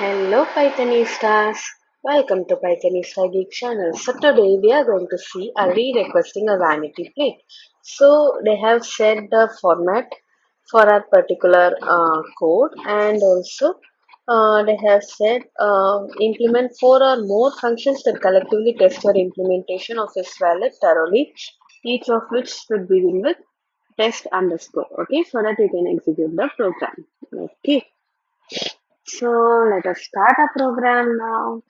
Hello Pythonistas, welcome to Pythonista Geek channel. So today we are going to see a re-requesting a vanity plate. So they have set the format for a particular code, and also they have said implement four or more functions that collectively test your implementation of this valid thoroughly, each of which should begin with test underscore, okay, so that you can execute the program. Okay. So let us start our program now.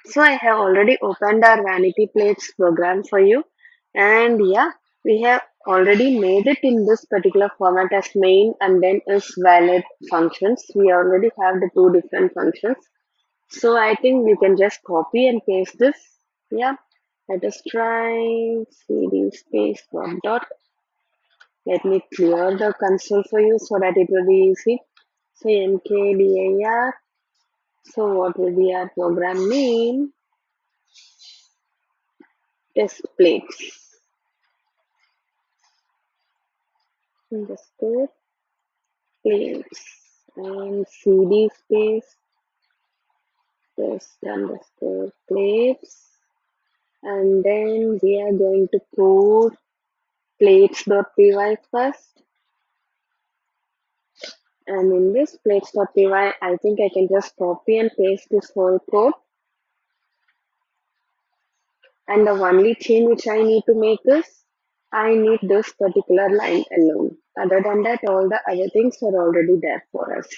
So I have already opened our vanity plates program for you, and yeah, we have already made it in this particular format as main and then is valid functions. We already have the two different functions. So I think we can just copy and paste this. Yeah, let us try cd space dot. Let me clear the console for you so that it will be easy. So mkdir. So what will be our program name? Test plates underscore plates and cd space test underscore plates, and then we are going to code plates.py first, and in this plates.py I think I can just copy and paste this whole code, and the only change which I need to make is I need this particular line alone. Other than that, all the other things are already there for us.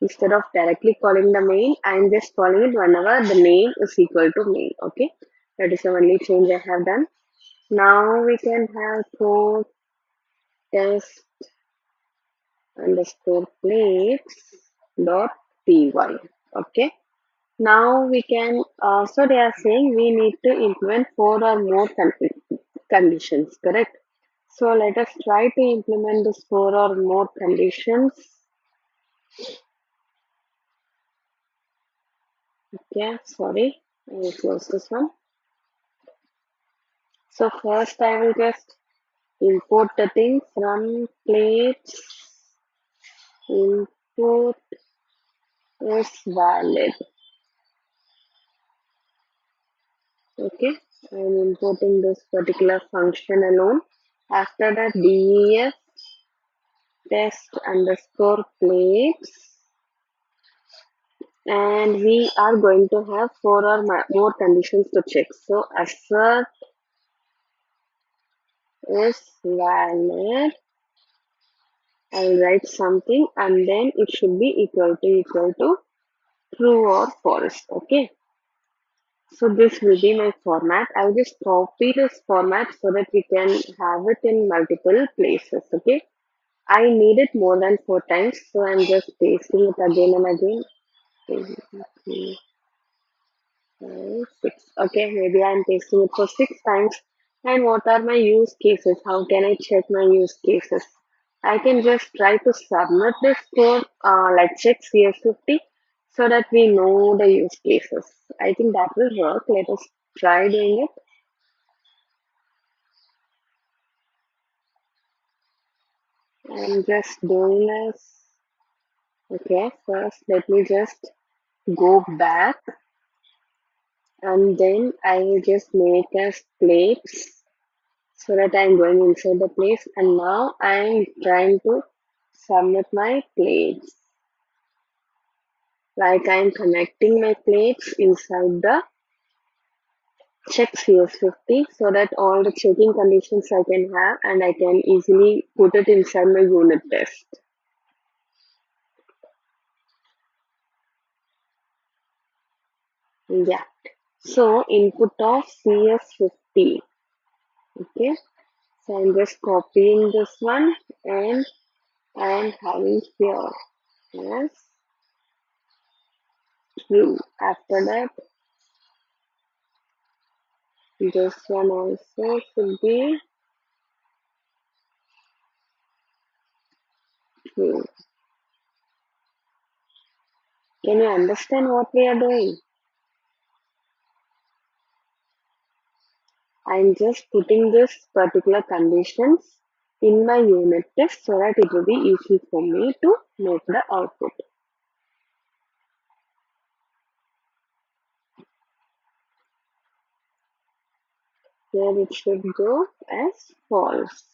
Instead of directly calling the main, I'm just calling it whenever the name is equal to main. Okay, that is the only change I have done. Now we can have code test underscore plates dot py. Okay, now we can, so they are saying we need to implement four or more conditions, correct? So let us try to implement this four or more conditions. Okay, sorry, I will close this one. So first I will just import the thing from plates input is valid. Okay, I'm importing this particular function alone. After that, def test underscore plates, and we are going to have four or more conditions to check. So assert is valid. I'll write something and then it should be equal to true or false. Okay. So this will be my format. I'll just copy this format so that we can have it in multiple places. Okay. I need it more than 4 times, so I'm just pasting it again and again. 3, 6. Okay, maybe I'm pasting it for 6 times. And what are my use cases? How can I check my use cases? I can just try to submit this code, like check CS50, so that we know the use cases. I think that will work. Let us try doing it. I'm just doing this. Okay, first let me just go back, and then I will just make as plates so that I'm going inside the place, and now I'm trying to submit my plates, like I'm connecting my plates inside the check CS50 so that all the checking conditions I can have and I can easily put it inside my unit test. Yeah, so input of CS50. Okay, so I'm just copying this one and I'm having here. Yes, true. After that, this one also should be true. Can you understand what we are doing? I'm just putting this particular conditions in my unit test so that it will be easy for me to make the output. Here it should go as false.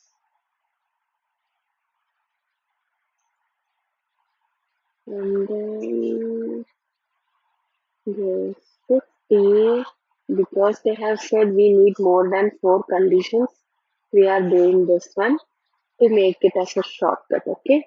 And then yes, 50, because they have said we need more than four conditions, we are doing this one to make it as a shortcut, okay?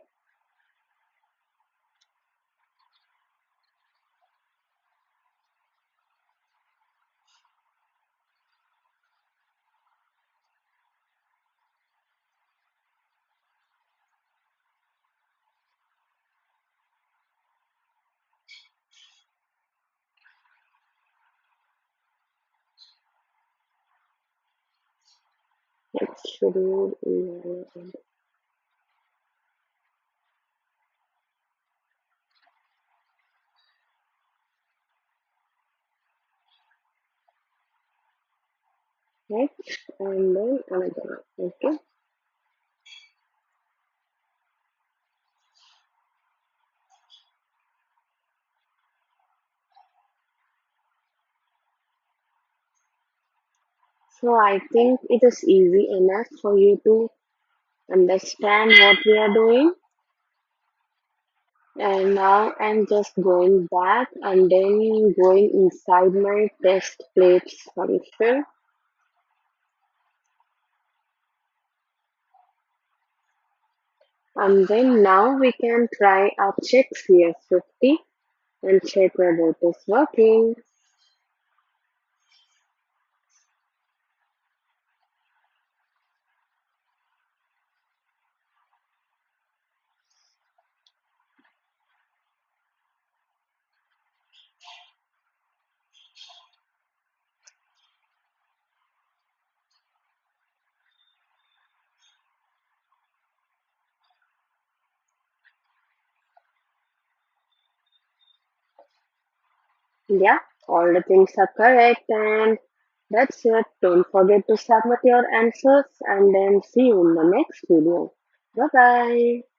Let's schedule next and then another one, okay? So I think it is easy enough for you to understand what we are doing. And now I'm just going back and then going inside my test plates function. And then now we can try our check CS50 and check whether it is working. Yeah, all the things are correct and that's it. Don't forget to submit your answers and then see you in the next video. Bye bye.